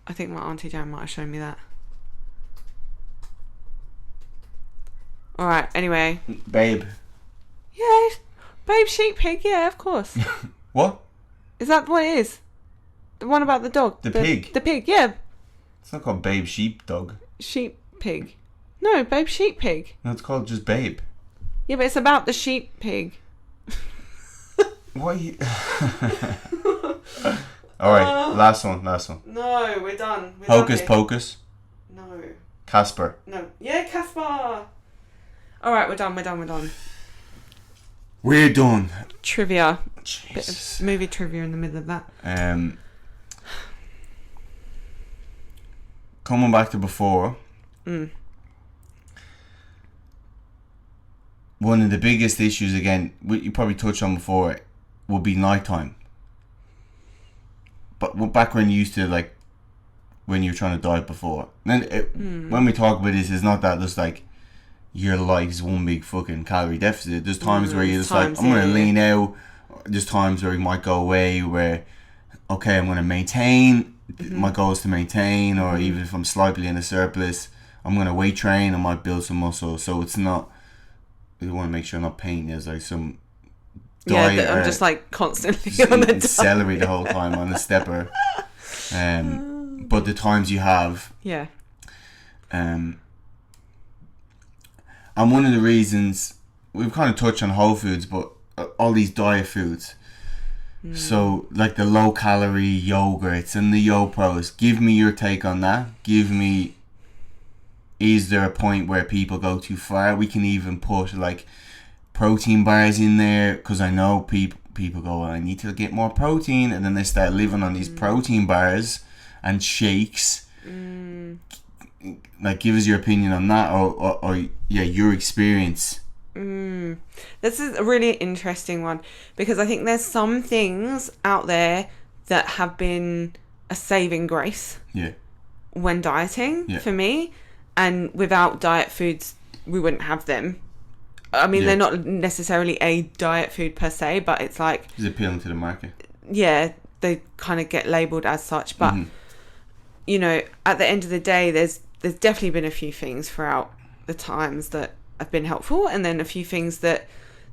I think my auntie Jan might have shown me that. Alright, anyway. Babe. Yeah, Babe Sheep Pig, yeah, of course. What? Is that what it is? The one about the dog? The pig? The pig, yeah. It's not called Babe Sheep Dog. Sheep Pig. No, Babe Sheep Pig. No, it's called just Babe. Yeah, but it's about the sheep pig. What are you... Alright, last one. No, we're done. Hocus Pocus. No. Casper. No. Yeah, Caspar. Alright, we're done. We're done. Trivia. Jesus. Bit of movie trivia in the middle of that. Coming back to before. One of the biggest issues, again, you probably touched on before, would be nighttime. But back when you used to, like, when you were trying to diet before. Then when we talk about this, it's not that just like your life's one big fucking calorie deficit. There's times where you're just like, I'm going to lean out. There's times where you might go away where, okay, I'm going to maintain. My goal is to maintain, or even if I'm slightly in a surplus, I'm going to weight train. I might build some muscle. So it's not, we want to make sure I'm not painting as like some diet. Yeah, I'm just like constantly on the diet. Celery the whole time on the stepper. But the times you have, and one of the reasons we've kind of touched on whole foods, but all these diet foods, so like the low calorie yogurts and the YoPros, give me your take on that. Give me, is there a point where people go too far? We can even put like protein bars in there, because I know people go, well, I need to get more protein, and then they start living on these protein bars and shakes. Like, give us your opinion on that, or your experience. This is a really interesting one, because I think there's some things out there that have been a saving grace when dieting for me, and without diet foods we wouldn't have them. I mean, they're not necessarily a diet food per se, but it's like, it's appealing to the market. Yeah, they kind of get labelled as such, but you know, at the end of the day, there's definitely been a few things throughout the times that have been helpful, and then a few things that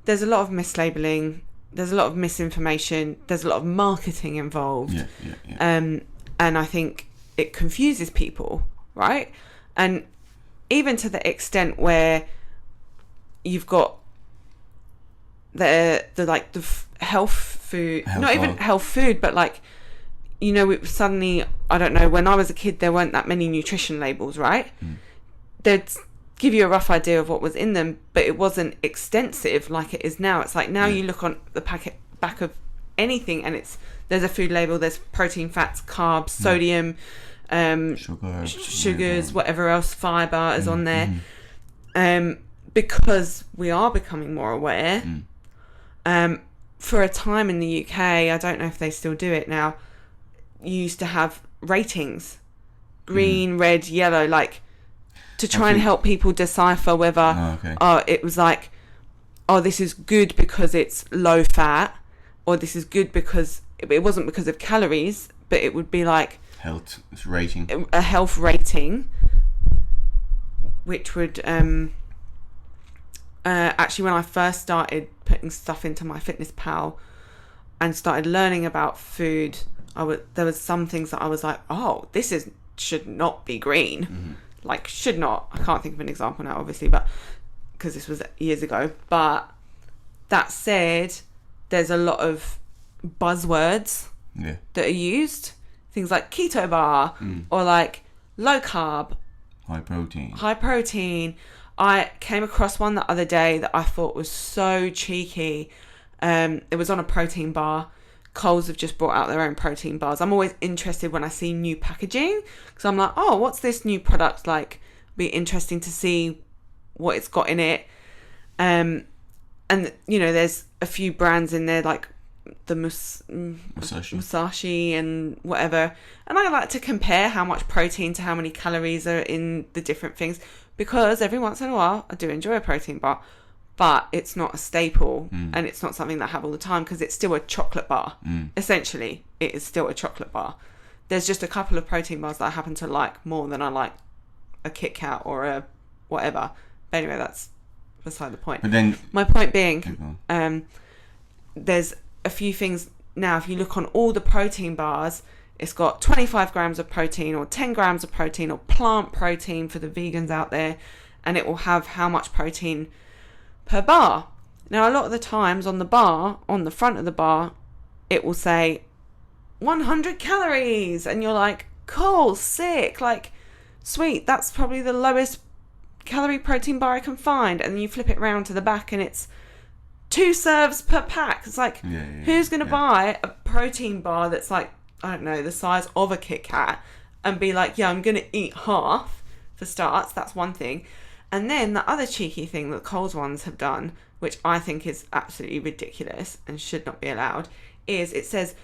there's a lot of mislabeling, there's a lot of misinformation, there's a lot of marketing involved. And I think it confuses people, right? And even to the extent where you've got the health food, not even health food, but like, you know, suddenly, I don't know, when I was a kid, there weren't that many nutrition labels, right? They'd give you a rough idea of what was in them, but it wasn't extensive like it is now. It's like now you look on the back of anything, and there's a food label, there's protein, fats, carbs, sodium, sugars, whatever else, fibre is on there. Because we are becoming more aware. For a time in the UK, I don't know if they still do it now, you used to have ratings, green, red, yellow, like to try and help people decipher whether it was like, this is good because it's low fat, or this is good because it wasn't because of calories, but it would be like health rating, a health rating, which would actually, when I first started putting stuff into my Fitness Pal and started learning about food, there was some things that I was like, this should not be green. Like, should not. I can't think of an example now, obviously, but because this was years ago. But that said, there's a lot of buzzwords that are used. Things like keto bar or like low carb, high protein. I came across one the other day that I thought was so cheeky. It was on a protein bar. Coles have just brought out their own protein bars. I'm always interested when I see new packaging, because I'm like, what's this new product like? Be interesting to see what it's got in it. And you know, there's a few brands in there, like the Musashi and whatever, and I like to compare how much protein to how many calories are in the different things, because every once in a while I do enjoy a protein bar, but it's not a staple, and it's not something that I have all the time, because it's still a chocolate bar. Essentially, it is still a chocolate bar. There's just a couple of protein bars that I happen to like more than I like a Kit Kat or a whatever. But anyway, that's beside the point. But then, my point being, there's a few things now. If you look on all the protein bars, it's got 25 grams of protein or 10 grams of protein or plant protein for the vegans out there, and it will have how much protein per bar. Now, a lot of the times on the bar, on the front of the bar, it will say 100 calories, and you're like, cool, sick, like, sweet, that's probably the lowest calorie protein bar I can find. And then you flip it round to the back and it's 2 serves per pack. It's like, who's going to buy a protein bar that's like, I don't know, the size of a Kit Kat and be like, yeah, I'm going to eat half for starts? That's one thing. And then the other cheeky thing that Coles ones have done, which I think is absolutely ridiculous and should not be allowed, is it says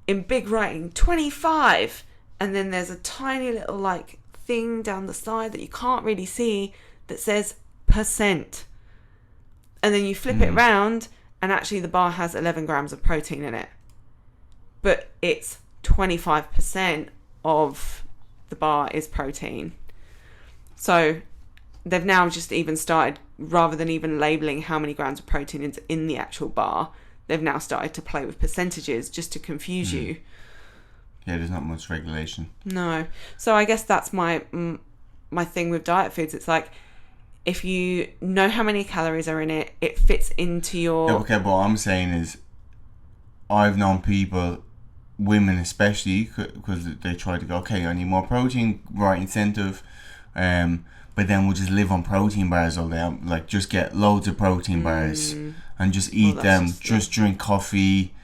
in big writing 25, and then there's a tiny little like thing down the side that you can't really see that says %. And then you flip it round and actually the bar has 11 grams of protein in it, but it's 25% of the bar is protein. So they've now just even started, rather than even labeling how many grams of protein is in the actual bar, they've now started to play with percentages just to confuse you. Yeah, there's not much regulation. No. So I guess that's my thing with diet foods. It's like, if you know how many calories are in it, it fits into your... Yeah, okay, but what I'm saying is, I've known people, women especially, because they try to go, okay, I need more protein, right incentive, but then we'll just live on protein bars all day. Like, just get loads of protein bars and just eat them, just drink coffee,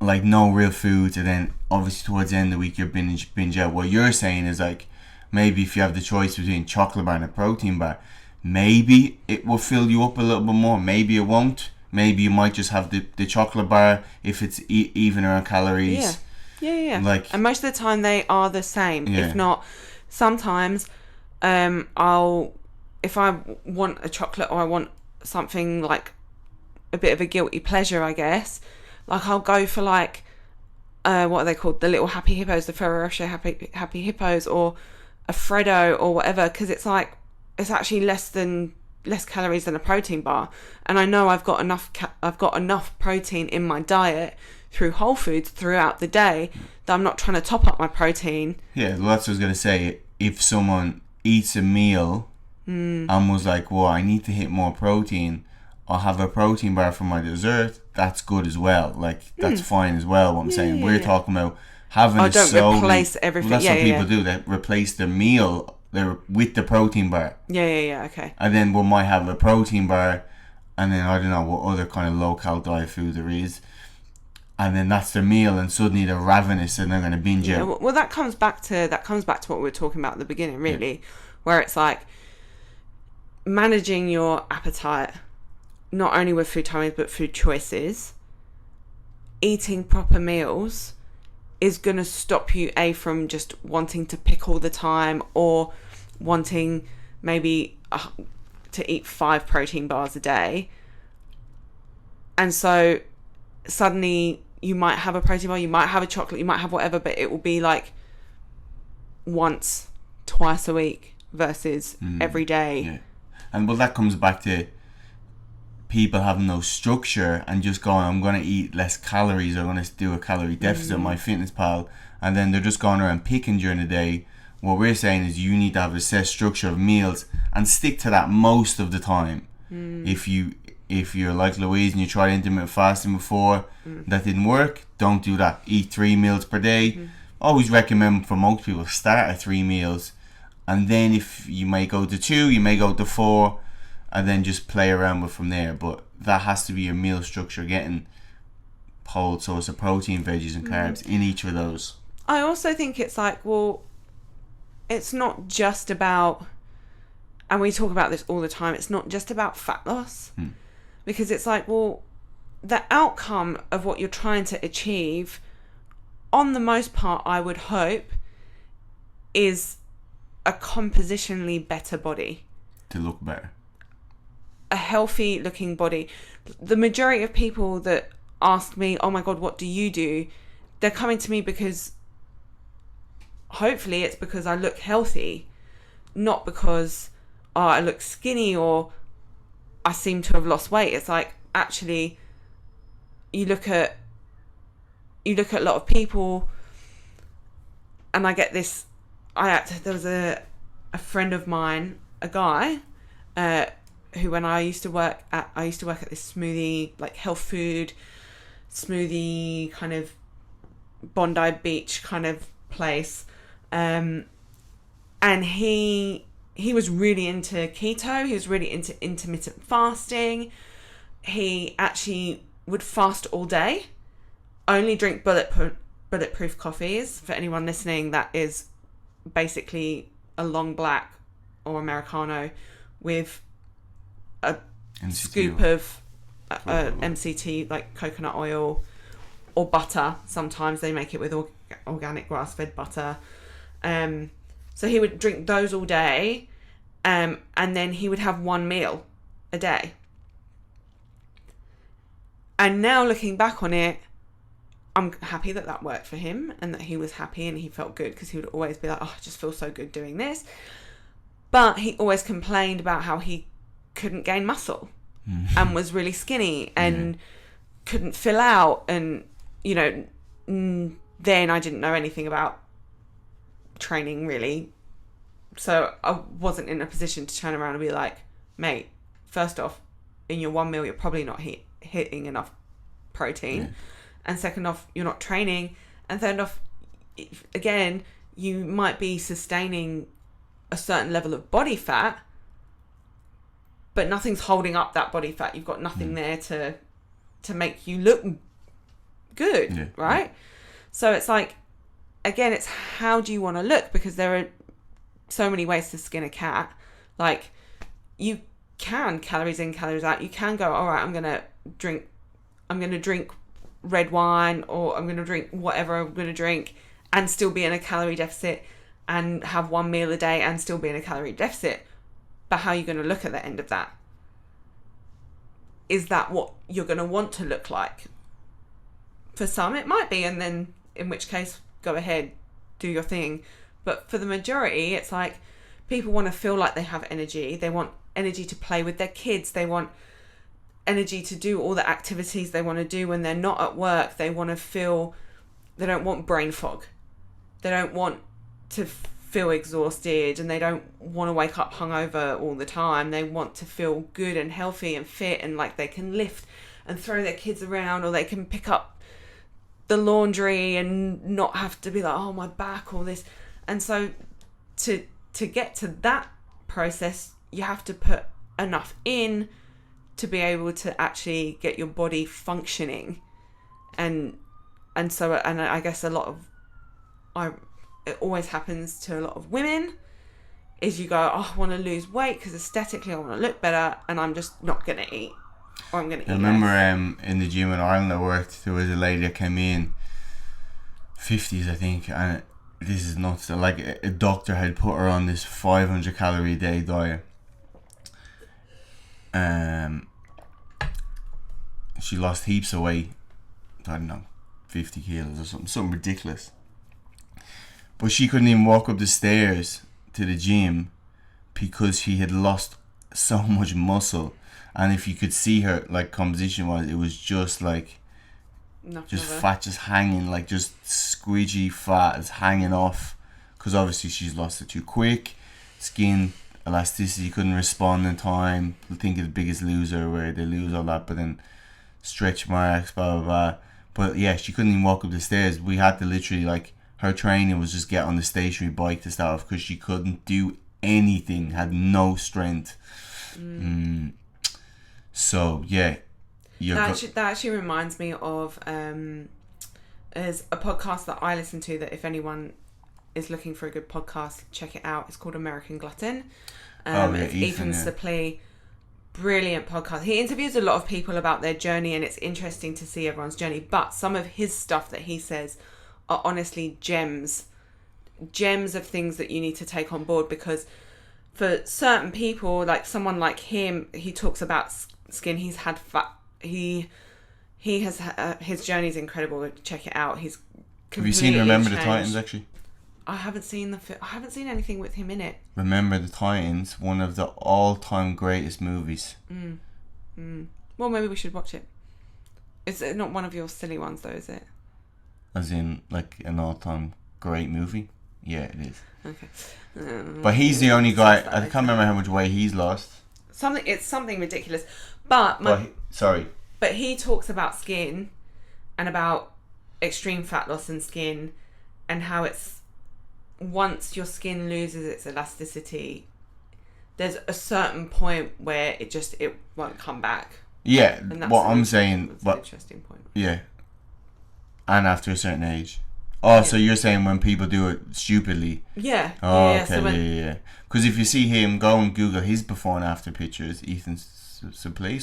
like no real foods, and then obviously towards the end of the week you binge out. What you're saying is like, maybe if you have the choice between chocolate bar and a protein bar, maybe it will fill you up a little bit more, maybe it won't. Maybe you might just have the chocolate bar if it's even around calories. Yeah. Like, and most of the time they are the same. Yeah. If not, sometimes if I want a chocolate or I want something like a bit of a guilty pleasure, I guess, like I'll go for like what are they called, the little happy hippos, the Ferrero Rocher happy hippos, or a Freddo or whatever, because it's like, it's actually less calories than a protein bar, and I know I've got enough protein in my diet through Whole Foods throughout the day that I'm not trying to top up my protein. Yeah, well, that's what I was gonna say. If someone eats a meal and was like, well, I need to hit more protein, I'll have a protein bar for my dessert, that's good as well. Like, that's fine as well. What I'm saying, we're talking about having don't replace everything. Well, that's what people do. They replace the meal with the protein bar. Yeah, okay. And then we might have a protein bar, and then I don't know what other kind of low-cal diet food there is, and then that's their meal, and suddenly they're ravenous and they're going to binge out. Well, that comes back to what we were talking about at the beginning, really, where it's like managing your appetite, not only with food timings but food choices. Eating proper meals is going to stop you from just wanting to pick all the time, or wanting maybe to eat 5 protein bars a day. And so suddenly you might have a protein bar, you might have a chocolate, you might have whatever, but it will be like once, twice a week versus every day. Yeah. And well, that comes back to people having no structure and just going, I'm going to eat less calories, I'm going to do a calorie deficit on MyFitnessPal, and then they're just going around picking during the day. What we're saying is you need to have a set structure of meals and stick to that most of the time. If you're like Louise and you tried intermittent fasting before, that didn't work, don't do that. Eat 3 meals per day. Always recommend for most people, start at 3 meals, and then if you may go to 2, you may go to 4, and then just play around with from there. But that has to be your meal structure, getting whole source of protein, veggies and carbs in each of those. I also think it's like, well, it's not just about, and we talk about this all the time, it's not just about fat loss. Because it's like, well, the outcome of what you're trying to achieve, on the most part, I would hope, is a compositionally better body. To look better. A healthy looking body. The majority of people that ask me, oh my God, what do you do? They're coming to me because hopefully it's because I look healthy, not because I look skinny or I seem to have lost weight. It's like, actually, you look at a lot of people, and I get this. There was a friend of mine, a guy, who when I used to work at this smoothie, like health food smoothie kind of Bondi Beach kind of place, and he was really into keto. He was really into intermittent fasting. He actually would fast all day, only drink bulletproof coffees. For anyone listening, that is basically a long black or Americano with a MCT scoop of MCT, like coconut oil or butter. Sometimes they make it with organic grass-fed butter. So he would drink those all day, and then he would have one meal a day. And now looking back on it, I'm happy that worked for him and that he was happy and he felt good, because he would always be like, oh, I just feel so good doing this. But he always complained about how he couldn't gain muscle and was really skinny and couldn't fill out. And, you know, then I didn't know anything about training really. So I wasn't in a position to turn around and be like, mate, first off, in your one meal, you're probably not hitting enough protein. Yeah. And second off, you're not training. And third off, again, you might be sustaining a certain level of body fat, but nothing's holding up that body fat. You've got nothing there to make you look good, right? Yeah. So it's like, again, it's how do you want to look? Because there are so many ways to skin a cat. Like, you can calories in, calories out. You can go, all right, I'm going to drink red wine, or I'm going to drink whatever I'm going to drink and still be in a calorie deficit, and have one meal a day and still be in a calorie deficit. But how are you going to look at the end of that? Is that what you're going to want to look like? For some, it might be, and then in which case, go ahead, do your thing. But for the majority, it's like people want to feel like they have energy. They want energy to play with their kids. They want energy to do all the activities they want to do when they're not at work. They want to feel, they don't want brain fog. They don't want to feel exhausted, and they don't want to wake up hungover all the time. They want to feel good and healthy and fit, and like they can lift and throw their kids around, or they can pick up the laundry and not have to be like, oh, my back, or this. And so to get to that process, you have to put enough in to be able to actually get your body functioning. And so I guess it always happens to a lot of women, is you go, oh, I want to lose weight because aesthetically I want to look better, and I'm just not going to eat, or I'm going to eat. I remember in the gym in Ireland I worked, there was a lady that came in, 50s I think, and this is nuts, like a doctor had put her on this 500 calorie a day diet. She lost heaps of weight, I don't know, 50 kilos or something ridiculous. But she couldn't even walk up the stairs to the gym because she had lost so much muscle. And if you could see her, like, composition wise, it was just like, fat just hanging, like just squidgy fat is hanging off, because obviously she's lost it too quick. Skin elasticity, couldn't respond in time. I think of The Biggest Loser, where they lose all that, but then stretch marks, blah blah blah. But yeah, she couldn't even walk up the stairs. We had to literally, like, her training was just get on the stationary bike to start off, because she couldn't do anything, had no strength. So yeah, that actually reminds me of there's a podcast that I listen to, that if anyone is looking for a good podcast, check it out. It's called American Glutton. It's Ethan Suplee. brilliant podcast. He interviews a lot of people about their journey, and it's interesting to see everyone's journey. But some of his stuff that he says are honestly gems of things that you need to take on board, because for certain people, like someone like him, he talks about skin. He's had he has his journey is incredible. Check it out. He's Have you seen Remember the changed. Titans? Actually, I haven't seen I haven't seen anything with him in it. Remember the Titans, one of the all-time greatest movies. Well, maybe we should watch it. It's not one of your silly ones, though, is it? As in, like, an all-time great movie. Yeah, it is. Okay. But he's the only guy. I can't remember how much weight he's lost. It's something ridiculous. But he talks about skin and about extreme fat loss and skin, and how it's once your skin loses its elasticity, there's a certain point where it won't come back. Yeah, And what I'm saying, that's but an interesting point. yeah, and after a certain age. Oh, yeah. So you're saying when people do it stupidly? Yeah. Oh, yeah, okay, so yeah. Because if you see him, go and Google his before and after pictures. Ethan Suplee.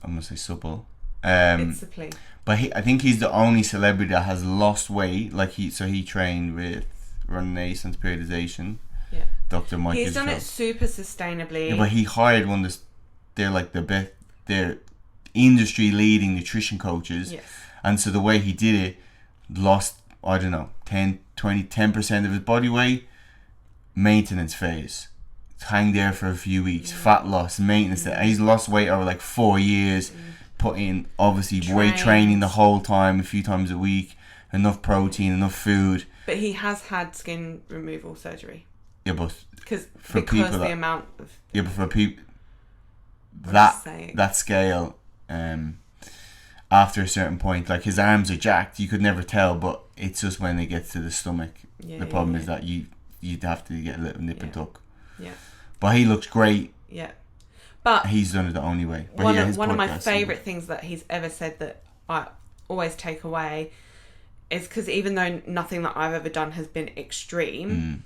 I'm gonna say Supple. It's Suplee. But I think he's the only celebrity that has lost weight. Like he trained with Renaissance periodization. Yeah. Dr. Mike. He's done it super sustainably. Yeah, but he hired one of they're like the best, they're industry leading nutrition coaches. Yes. And so the way he did it, lost, I don't know, 10% of his body weight, maintenance phase. Hang there for a few weeks, fat loss, maintenance. He's lost weight over like 4 years, put in obviously weight training the whole time, a few times a week, enough protein, enough food. But he has had skin removal surgery. Yeah, but because people the amount of... Yeah, but for people, that scale, after a certain point, like his arms are jacked, you could never tell, but it's just when it gets to the stomach. Yeah, the problem is that you'd have to get a little nip and tuck. Yeah. But he looks great. Yeah. But he's done it the only way. But one of my favourite things that he's ever said that I always take away is, because even though nothing that I've ever done has been extreme,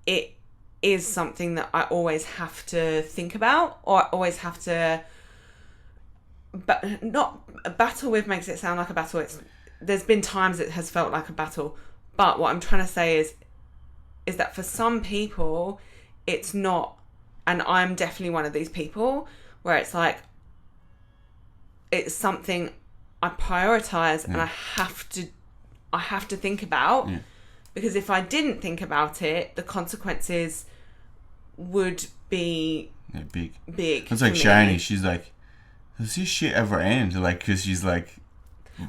it is something that I always have to think about, or I always have to... But not a battle with makes it sound like a battle. There's been times it has felt like a battle, but what I'm trying to say is that for some people it's not, and I'm definitely one of these people where it's like it's something I prioritize and I have to think about, because if I didn't think about it, the consequences would be big. It's like Shani. She's like, does this shit ever end? Like, because she's like,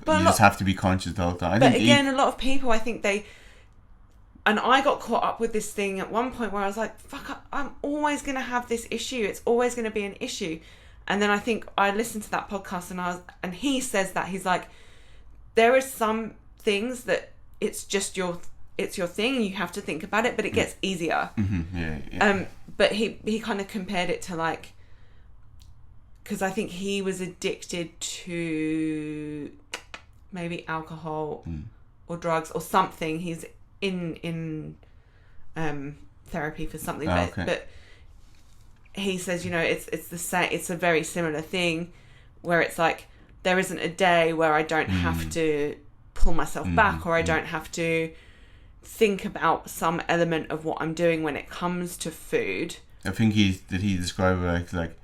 but you just have to be conscious the whole time. But again, a lot of people, I think and I got caught up with this thing at one point where I was like, fuck, I'm always going to have this issue. It's always going to be an issue. And then I think I listened to that podcast and he says that, he's like, there are some things that it's your thing and you have to think about it, but it gets easier. But he kind of compared it to like, because I think he was addicted to maybe alcohol or drugs or something. He's in therapy for something, but he says, it's the same. It's a very similar thing where it's like there isn't a day where I don't have to pull myself back, or I don't have to think about some element of what I'm doing when it comes to food. I think he describe it like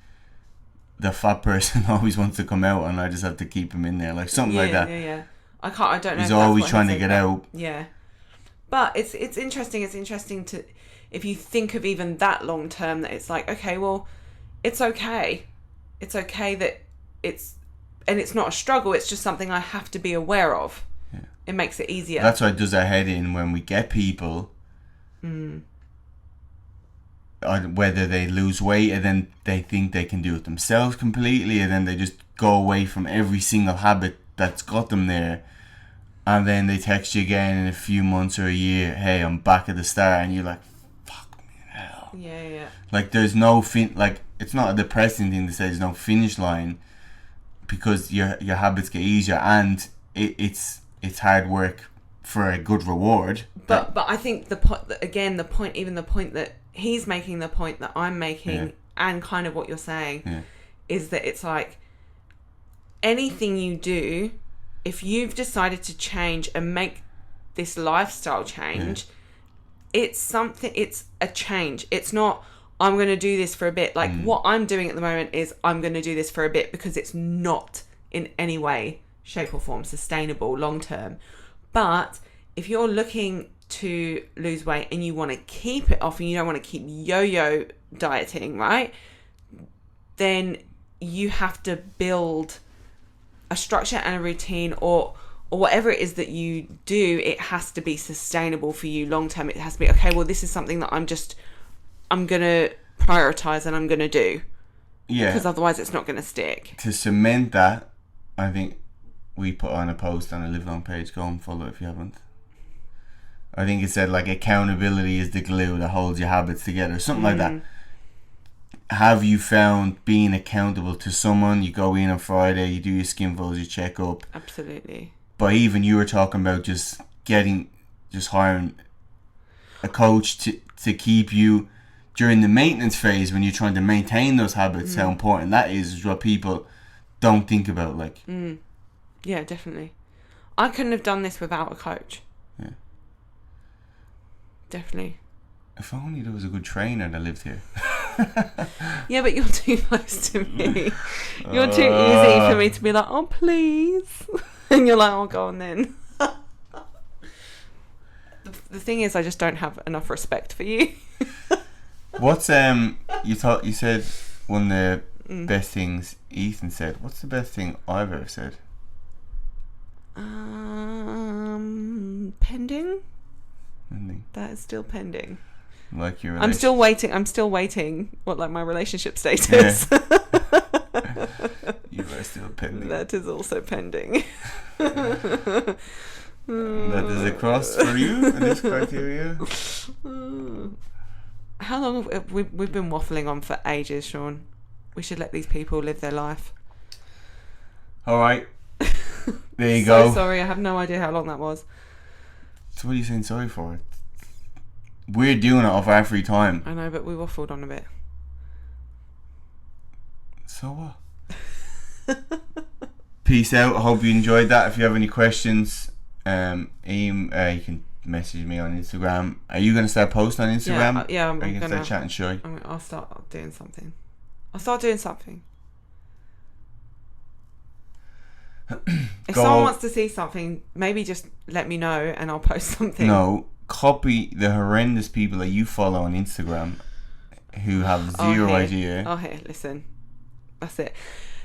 the fat person always wants to come out and I just have to keep him in there, like something like that. Yeah. I don't know. He's always trying to get out. Yeah. But it's interesting. It's interesting to, if you think of even that long term, that it's like, okay, well, it's okay. It's okay that it's not a struggle. It's just something I have to be aware of. Yeah. It makes it easier. That's why it does our head in when we get people, whether they lose weight and then they think they can do it themselves completely, and then they just go away from every single habit that's got them there. And then they text you again in a few months or a year, hey, I'm back at the start, and you're like, fuck me in hell. Yeah. Like, there's no it's not a depressing thing to say there's no finish line, because your habits get easier, and it's hard work for a good reward. But I think the point he's making the point that I'm making, and kind of what you're saying, is that it's like anything you do, if you've decided to change and make this lifestyle change, it's a change. It's not, I'm going to do this for a bit. Like what I'm doing at the moment is I'm going to do this for a bit because it's not in any way, shape or form sustainable long term. But if you're looking to lose weight and you want to keep it off and you don't want to keep yo-yo dieting, right? Then you have to build a structure and a routine, or whatever it is that you do. It has to be sustainable for you long term. It has to be, okay, well, this is something that I'm going to prioritize and I'm going to do. Yeah. Because otherwise it's not going to stick. To cement that, I think we put on a post on a Live Long page. Go and follow it if you haven't. I think it said like accountability is the glue that holds your habits together. Something like that. Have you found being accountable to someone? You go in on Friday, you do your skin folds, you check up. Absolutely. But even you were talking about just hiring a coach to keep you during the maintenance phase when you're trying to maintain those habits. How important that is what people don't think about. Like, yeah, definitely. I couldn't have done this without a coach. Yeah, definitely. If only there was a good trainer that lived here. Yeah, but you're too close to me. You're too easy for me to be like, oh, please. And you're like, oh, go on then. The thing is, I just don't have enough respect for you. What's you said one of the best things Ethan said. What's the best thing I've ever said? Pending. Pending. That is still pending. Like your I'm still waiting. What, like my relationship status? Yeah. You are still pending. That is also pending. That is a cross for you in this criteria. How long have we've been waffling on for ages, Sean? We should let these people live their life. All right. There you go. Sorry, I have no idea how long that was. So what are you saying sorry for? We're doing it off our free time. I know, but we waffled on a bit. So what? Peace out. I hope you enjoyed that. If you have any questions, you can message me on Instagram. Are you going to start posting on Instagram? Yeah, I'm going to start chatting shy? I'll start doing something. If someone wants to see something, maybe just let me know and I'll post something. No, copy the horrendous people that you follow on Instagram who have zero idea. Oh, here, listen. That's it.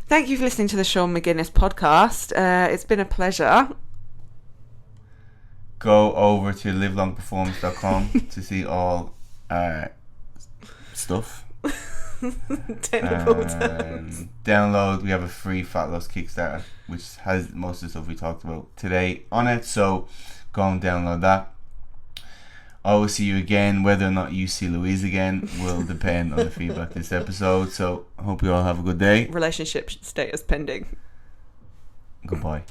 Thank you for listening to the Sean McGuinness podcast. It's been a pleasure. Go over to livelongperformance.com to see all stuff. Technical terms. Download. We have a free fat loss Kickstarter which has most of the stuff we talked about today on it, so go and download that. I will see you again. Whether or not you see Louise again will depend on the feedback this episode, so I hope you all have a good day. Relationship status pending. Goodbye.